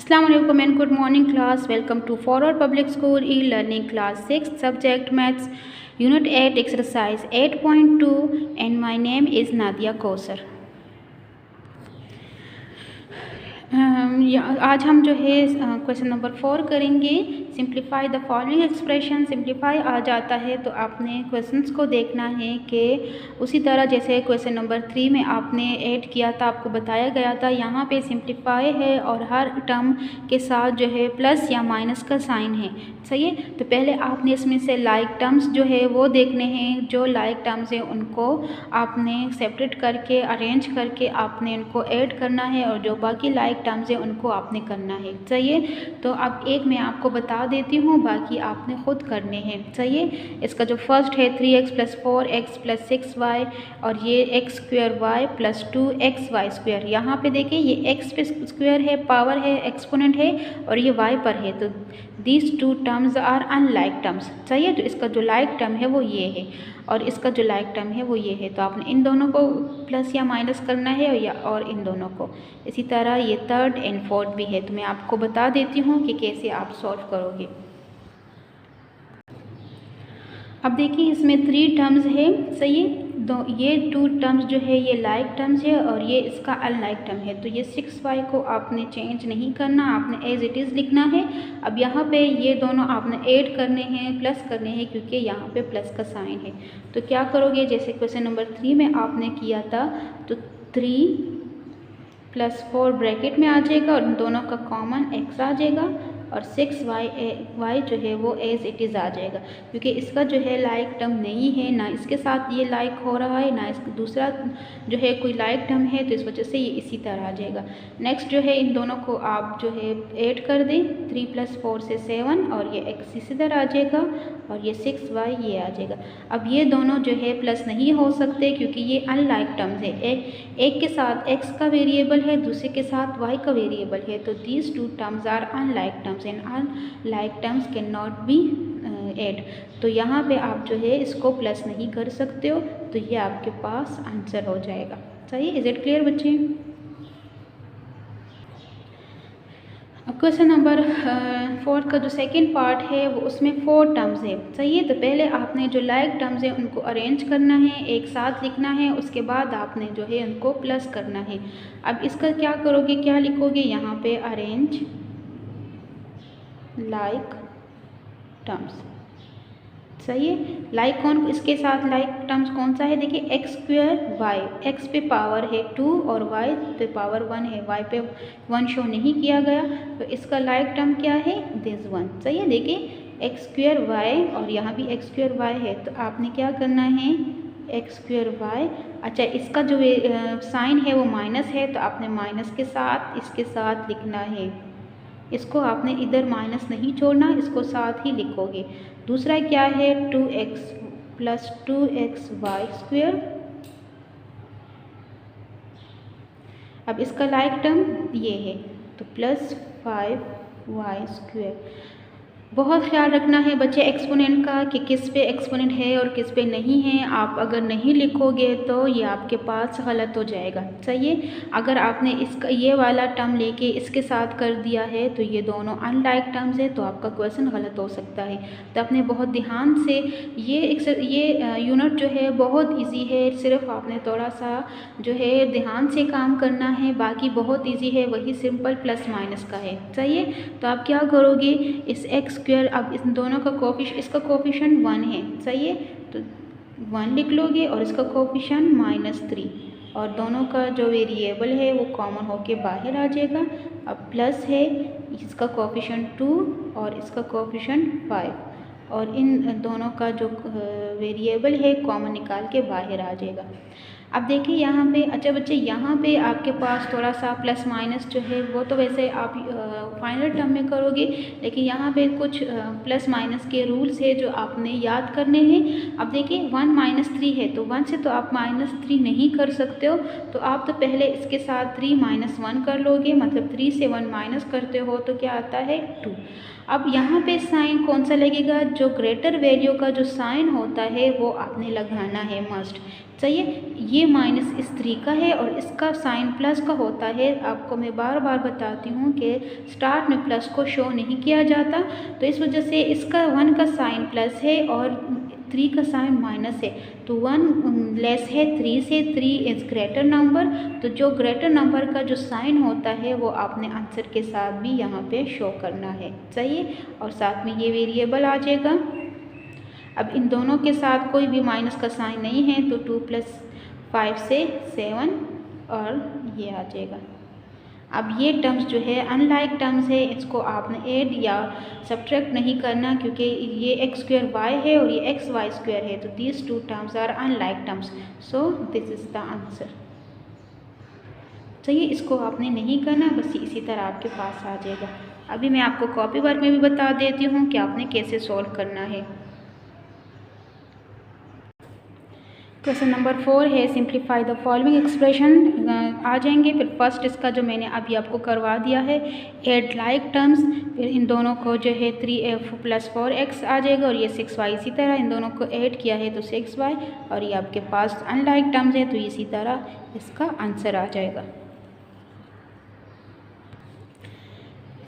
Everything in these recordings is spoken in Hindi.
Assalamualaikum and good morning class. Welcome to Forward Public School e-learning class 6 subject maths unit 8 exercise 8.2 and my name is Nadia Kausar. आज हम जो है क्वेश्चन नंबर 4 करेंगे. Simplify the following expression. Simplify आ जाता है तो आपने क्वेश्चंस को देखना है कि उसी तरह जैसे क्वेश्चन नंबर 3 में आपने ऐड किया था, आपको बताया गया था यहाँ पे सिंप्लीफाई है और हर टर्म के साथ जो है प्लस या माइनस का साइन है. सही है, तो पहले आपने इसमें से लाइक टर्म्स जो है वो देखने हैं. जो लाइक टर्म्स है उनको आपने सेपरेट करके अरेंज करके आपने इनको ऐड करना है और जो बाकी लाइक टर्म्स है उनको आपने करना है. सही है, तो अब एक मैं आपको बता देती हूँ, बाकी आपने खुद करने हैं. सही है, इसका जो फर्स्ट है 3x + 4x + 6y और ये x square y + 2xy square. यहाँ पे देखिए ये x पे स्क्वायर है, पावर है, एक्सपोनेंट है और ये y पर है. तो these two terms are unlike terms. सही है, तो इसका जो लाइक टर्म है वो ये है और इसका जो लाइक टर्म है वो ये है. तो आपने इन दोनों को प्लस या माइनस करना है और इन दोनों को. इसी तरह ये थर्ड एंड फोर्थ भी है. तो मैं आपको बता देती हूँ कि कैसे आप सॉल्व करोगे. अब देखिए इसमें 3 टर्म्स है. सही है, तो ये 2 टर्म्स जो है ये लाइक टर्म्स है और ये इसका अनलाइक टर्म है. तो ये 6y को आपने चेंज नहीं करना, आपने एज इट इज़ लिखना है. अब यहाँ पे ये दोनों आपने ऐड करने हैं, प्लस करने हैं, क्योंकि यहाँ पे प्लस का साइन है. तो क्या करोगे, जैसे क्वेश्चन नंबर 3 में आपने किया था, तो 3 + 4 ब्रैकेट में आ जाएगा और इन दोनों का कॉमन x आ जाएगा और 6y जो है वो एज इट इज़ आ जाएगा, क्योंकि इसका जो है लाइक टर्म नहीं है, ना इसके साथ ये लाइक हो रहा है, ना इसका दूसरा जो है कोई लाइक टर्म है, तो इस वजह से ये इसी तरह आ जाएगा. नेक्स्ट जो है इन दोनों को आप जो है ऐड कर दें. 3 + 4 से 7 और ये x इसी तरह आ जाएगा और ये 6y ये आ जाएगा. अब ये दोनों जो है प्लस नहीं हो सकते क्योंकि ये अनलाइक टर्म्स है. एक के साथ x का वेरिएबल है, दूसरे के साथ y का वेरिएबल है. तो these two terms are unlike terms and unlike terms can not be add. तो यहाँ पे आप जो है इसको प्लस नहीं कर सकते हो, तो ये आपके पास आंसर हो जाएगा. सही, इज इट क्लियर बच्चे? अब क्वेश्चन नंबर 4 का जो सेकंड पार्ट है वो उसमें 4 टर्म्स है. सही है, तो पहले आपने जो लाइक टर्म्स है उनको अरेंज करना है, एक साथ लिखना है, उसके बाद आपने जो है उनको प्लस करना है. अब इसका क्या करोगे, क्या लिखोगे, यहाँ पे अरेंज लाइक टर्म्स. सही है, लाइक कौन, इसके साथ लाइक टर्म्स कौन सा है, देखिए x स्क्वायर y, x पे पावर है 2 और y पे पावर 1 है, y पे 1 शो नहीं किया गया, तो इसका लाइक टर्म क्या है, दिस 1. सही है, देखिए x स्क्वायर y और यहाँ भी x स्क्वायर y है, तो आपने क्या करना है, x स्क्वायर y. अच्छा, इसका जो साइन है वो माइनस है, तो आपने माइनस के साथ इसके साथ लिखना है. इसको आपने इधर माइनस नहीं छोड़ना, इसको साथ ही लिखोगे. दूसरा क्या है, 2x + 2xy स्क्वायर. अब इसका लाइक टर्म ये है, तो +5y स्क्वायर. बहुत ख्याल रखना है बच्चे एक्सपोनेंट का कि किस पे एक्सपोनेंट है और किस पे नहीं है. आप अगर नहीं लिखोगे तो ये आपके पास गलत हो जाएगा. सही है, अगर आपने इसका ये वाला टर्म लेके इसके साथ कर दिया है तो ये दोनों अनलाइक टर्म्स है, तो आपका क्वेश्चन गलत हो सकता है. तो आपने बहुत ध्यान से ये यूनिट जो है बहुत इजी है, सिर्फ आपने थोड़ा सा जो है ध्यान से काम करना है, बाकी बहुत इजी है, वही सिंपल प्लस माइनस का है. सही है, तो आप क्या करोगे, इस x स्क्वायर, अब इस दोनों का इसका कोफिशिएंट 1 है. सही है, तो 1 लिख लोगे और इसका कोफिशिएंट -3 और दोनों का जो वेरिएबल है वो कॉमन होके बाहर आ जाएगा. अब प्लस है, इसका कोफिशिएंट 2 और इसका कोफिशिएंट 5 और इन दोनों का जो वेरिएबल है कॉमन निकाल के बाहर आ जाएगा. अब देखिए यहाँ पे, अच्छा बच्चे यहाँ पे आपके पास थोड़ा सा प्लस माइनस जो है वो तो वैसे आप फाइनल टर्म में करोगे, लेकिन यहाँ पे कुछ प्लस माइनस के रूल्स है जो आपने याद करने हैं. अब देखिए 1 - 3 है, तो 1 से तो आप -3 नहीं कर सकते हो, तो आप तो पहले इसके साथ 3 - 1 कर लोगे, मतलब 3 से 1 माइनस करते हो तो क्या आता है 2. अब यहाँ पे साइन कौन सा लगेगा, जो ग्रेटर वैल्यू का जो साइन होता है वो आपने लगाना है मस्ट. चाहिए। ये माइनस इस 3 का है और इसका साइन प्लस का होता है। आपको मैं बार बार बताती हूँ कि स्टार्ट में प्लस को शो नहीं किया जाता, तो इस वजह से इसका 1 का साइन प्लस है और 3 का साइन माइनस है, तो 1 लेस है 3 से, 3 इज़ ग्रेटर नंबर। तो जो ग्रेटर नंबर का जो साइन होता है वो आपने आंसर के साथ भी यहाँ पे शो करना है, चाहिए। और साथ में ये वेरिएबल आ जाएगा। अब इन दोनों के साथ कोई भी माइनस का साइन नहीं है, तो 2 + 5 से 7 और ये आ जाएगा। अब ये टर्म्स जो है अनलाइक टर्म्स है, इसको आपने ऐड या सब्ट्रैक्ट नहीं करना, क्योंकि ये x² y है और ये xy² है, तो these 2 terms are unlike terms, so this is the answer. चाहिए, इसको आपने नहीं करना, बस इसी तरह आपके पास आ जाएगा। अभी मैं आपको कॉपी वर्क में भी बता देती हूँ कि आपने कैसे सॉल्व करना है। क्वेश्चन नंबर 4 है सिंप्लीफाई द फॉलोइंग एक्सप्रेशन। आ जाएंगे। फिर फर्स्ट इसका जो मैंने अभी आपको करवा दिया है, एड लाइक टर्म्स, फिर इन दोनों को जो है 3f + 4x आ जाएगा और ये 6y, इसी तरह इन दोनों को ऐड किया है तो 6y, और ये आपके पास अनलाइक टर्म्स है तो इसी तरह इसका आंसर आ जाएगा।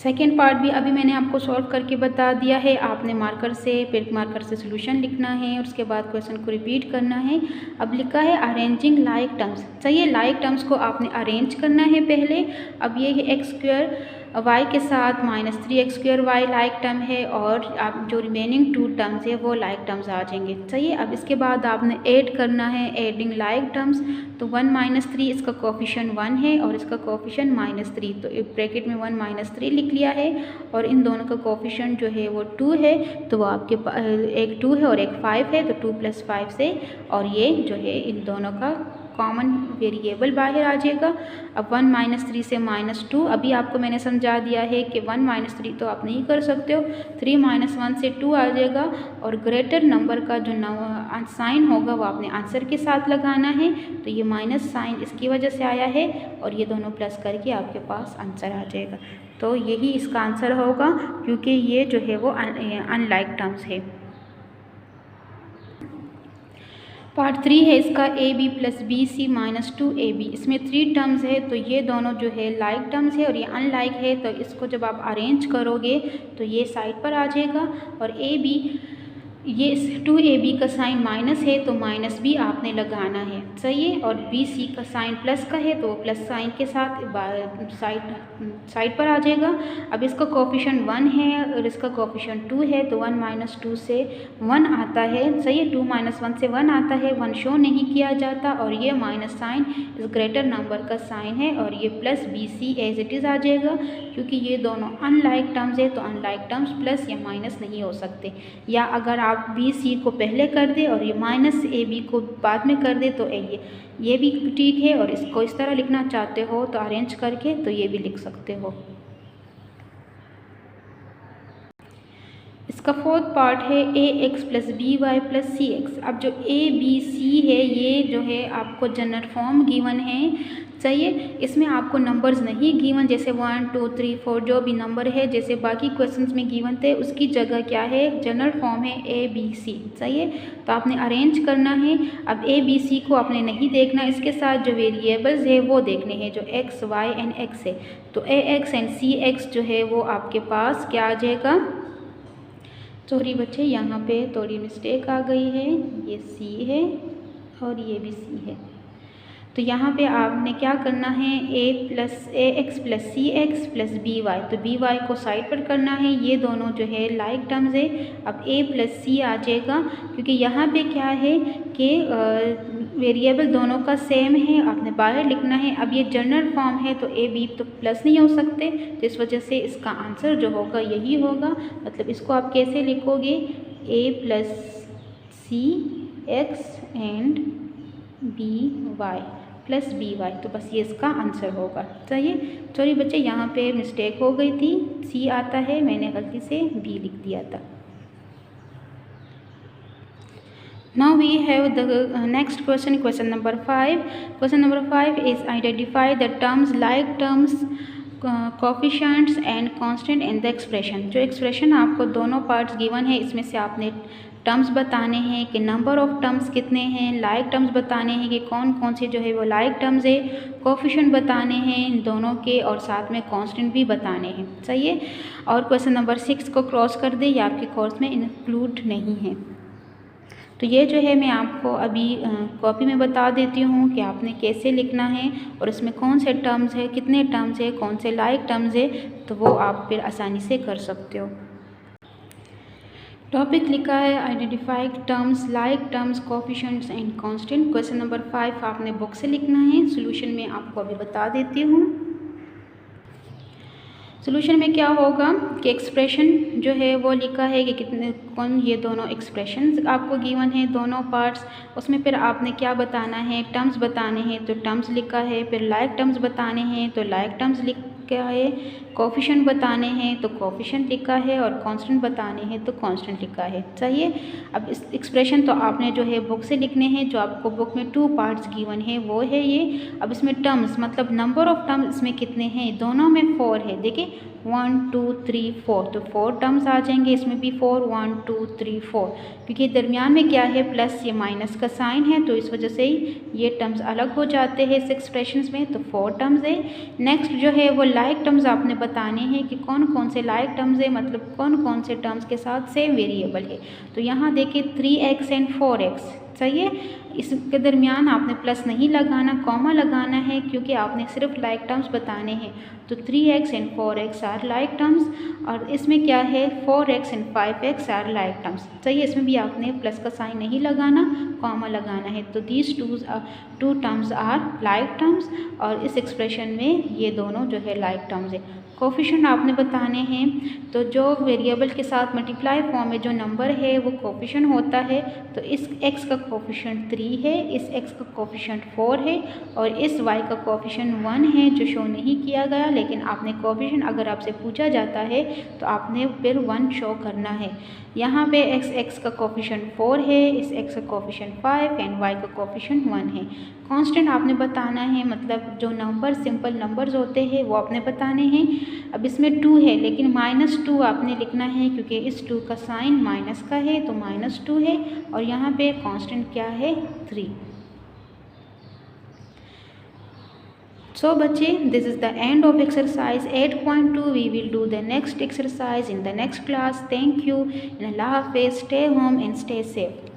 सेकेंड पार्ट भी अभी मैंने आपको सॉल्व करके बता दिया है। आपने मार्कर से सोल्यूशन लिखना है और उसके बाद क्वेश्चन को रिपीट करना है। अब लिखा है अरेंजिंग लाइक टर्म्स। चाहिए, लाइक टर्म्स को आपने अरेंज करना है पहले। अब ये है x² y के साथ -3x² y लाइक टर्म है, और आप जो रिमेनिंग 2 टर्म्स है वो लाइक टर्म्स आ जाएंगे। चाहिए, अब इसके बाद आपने ऐड करना है, एडिंग लाइक टर्म्स। तो 1 - 3 इसका कोफिशिएंट 1 है और इसका कोफिशिएंट -3, तो एक ब्रैकेट में 1 - 3 लिख लिया है, और इन दोनों का कोफिशिएंट जो है वो 2 है, तो वो आपके एक 2 है और एक 5 है, तो 2 + 5 से, और ये जो है इन दोनों का कॉमन वेरिएबल बाहर आ जाएगा। अब 1 - 3 से -2, अभी आपको मैंने समझा दिया है कि 1 - 3 तो आप नहीं कर सकते हो, 3 - 1 से 2 आ जाएगा, और ग्रेटर नंबर का जो साइन होगा वो आपने आंसर के साथ लगाना है। तो ये माइनस साइन इसकी वजह से आया है, और ये दोनों प्लस करके आपके पास आंसर आ जाएगा। तो यही इसका आंसर होगा, क्योंकि ये जो है वो अनलाइक टर्म्स है। पार्ट 3 है इसका AB + BC - 2AB। इसमें 3 टर्म्स है, तो ये दोनों जो है लाइक टर्म्स है और ये अनलाइक है, तो इसको जब आप अरेंज करोगे तो ये साइड पर आ जाएगा, और AB, ये 2AB का साइन माइनस है तो माइनस भी आपने लगाना है, सही है। और BC का साइन प्लस का है तो प्लस साइन के साथ साइड पर आ जाएगा। अब इसका कोफिशिएंट 1 है और इसका कोफिशिएंट 2 है, तो 1 - 2 से 1 आता है, सही है। 2 - 1 से 1 आता है, 1 शो नहीं किया जाता, और ये माइनस साइन इस ग्रेटर नंबर का साइन है, और ये plus BC as it is आ जाएगा, क्योंकि ये दोनों अनलाइक टर्म्स है, तो अनलाइक टर्म्स प्लस या माइनस नहीं हो सकते। या अगर आप BC को पहले कर दे और ये -AB को बाद में कर दे तो ये भी ठीक है, और इसको इस तरह लिखना चाहते हो तो अरेंज करके तो ये भी लिख सकते हो। इसका फोर्थ पार्ट है AX + BY + CX। अब जो ABC है ये जो है आपको जनरल फॉर्म गिवन है, चाहिए। इसमें आपको नंबर्स नहीं गिवन, जैसे 1 2 3 4 जो भी नंबर है जैसे बाकी क्वेश्चंस में गिवन थे, उसकी जगह क्या है, जनरल फॉर्म है ABC, चाहिए। तो आपने अरेंज करना है। अब ABC को आपने नहीं देखना, इसके साथ जो वेरिएबल्स है वो देखने हैं, जो X Y एंड X है। तो AX एंड CX जो है वो आपके पास क्या आ जाएगा। सॉरी बच्चे, यहाँ पे थोड़ी मिस्टेक आ गई है, ये C है और ये भी C है। तो यहाँ पे आपने क्या करना है, AX + CX + BY, तो BY को साइड पर करना है, ये दोनों जो है लाइक टर्म्स है। अब A + C आ जाएगा, क्योंकि यहाँ पे क्या है कि वेरिएबल दोनों का सेम है, आपने बाहर लिखना है। अब ये जनरल फॉर्म है तो AB तो प्लस नहीं हो सकते, तो इस वजह से इसका आंसर जो होगा यही होगा। मतलब इसको आप कैसे लिखोगे, A + CX and BY + BY, तो बस ये इसका आंसर होगा, चाहिए। सॉरी बच्चे, यहाँ पे मिस्टेक हो गई थी, C आता है, मैंने गलती से B लिख दिया था। Now we have the next question, question number 5. Question number 5 is identify the terms like terms, coefficients and constant in the expression। जो एक्सप्रेशन आपको दोनों पार्ट्स गिवन है, इसमें से आपने टर्म्स बताने हैं कि नंबर ऑफ टर्म्स कितने हैं, लाइक टर्म्स बताने हैं कि कौन कौन से जो है वो लाइक टर्म्स है, कोफिशिएंट बताने हैं इन दोनों के, और साथ में कांस्टेंट भी बताने हैं। सही है। और क्वेश्चन नंबर 6 को क्रॉस कर दे, ये आपके कोर्स में इंक्लूड नहीं है। तो ये जो है मैं आपको अभी कॉपी में बता देती हूँ कि आपने कैसे लिखना है और इसमें कौन से टर्म्स है, कितने टर्म्स है, कौन से लाइक टर्म्स है, तो वो आप फिर आसानी से कर सकते हो। टॉपिक लिखा है identify terms, like terms, coefficients and constant. Question number 5 आपने बुक से लिखना है। सॉल्यूशन में आपको अभी बता देती हूँ। सॉल्यूशन में क्या होगा कि एक्सप्रेशन जो है वो लिखा है कि कितने कौन ये दोनों एक्सप्रेशंस आपको गिवन है, दोनों पार्ट्स। उसमें फिर आपने क्या बताना है, टर्म्स बताने हैं तो टर्म्स लिखा है, फिर लाइक टर्म्स बताने हैं तो लाइक टर्म्स लिखा है, कोफिशिएंट बताने हैं तो कोफिशिएंट लिखा है, और कांस्टेंट बताने हैं तो कांस्टेंट लिखा है। सही है। अब इस एक्सप्रेशन तो आपने जो है बुक से लिखने हैं, जो आपको बुक में 2 पार्ट्स गिवन है वो है ये। अब इसमें टर्म्स मतलब नंबर ऑफ टर्म्स इसमें कितने हैं, दोनों में 4 है। देखिए 1 2 3 4, तो 4 टर्म्स आ जाएंगे। इसमें भी 4 1 2 3 4, क्योंकि दरमियान में क्या है प्लस ये माइनस का साइन है, तो इस वजह से ही ये टर्म्स अलग हो जाते हैं इस एक्सप्रेशंस में। तो 4 टर्म्स है। नेक्स्ट जो है वो लाइक टर्म्स आपने बताने हैं कि कौन कौन से लाइक टर्म्स है, मतलब कौन कौन से टर्म्स के साथ सेम वेरिएबल है। तो यहाँ देखिए 3x एंड 4x। सही है। इसके दरमियान आपने प्लस नहीं लगाना, कॉमा लगाना है, क्योंकि आपने सिर्फ लाइक टर्म्स बताने हैं। तो 3x and 4x are like terms, और इसमें क्या है 4x and 5x are like terms. सही है। इसमें भी आपने प्लस का साइन नहीं लगाना, कॉमा लगाना है। तो these two terms are like terms, और इस एक्सप्रेशन में ये दोनों जो है लाइक टर्म्स है। कोफिशिएंट आपने बताने हैं, तो जो वेरिएबल के साथ मल्टीप्लाई फॉर्म में जो नंबर है वो कोफिशिएंट होता है। तो इस x का कोफिशिएंट 3 है, इस x का कोफिशिएंट 4 है, और इस y का कोफिशिएंट 1 है, जो शो नहीं किया गया। लेकिन आपने कोफिशिएंट अगर आपसे पूछा जाता है तो आपने फिर 1 शो करना है। यहाँ पे x का कोफिशिएंट 4 है, इस x का कोफिशिएंट 5 एंड y का कोफिशिएंट 1 है। कांस्टेंट आपने बताना है, मतलब जो नंबर सिंपल नंबर्स होते हैं वो आपने बताने हैं। अब इसमें 2 है, लेकिन -2 आपने लिखना है, क्योंकि इस 2 का साइन माइनस का है, तो -2 है। और यहाँ पे कांस्टेंट क्या है 3। So बच्चे, this is the end of exercise 8.2. We will do the next exercise in the next class. Thank you and Allah Hafiz. Stay home and stay safe.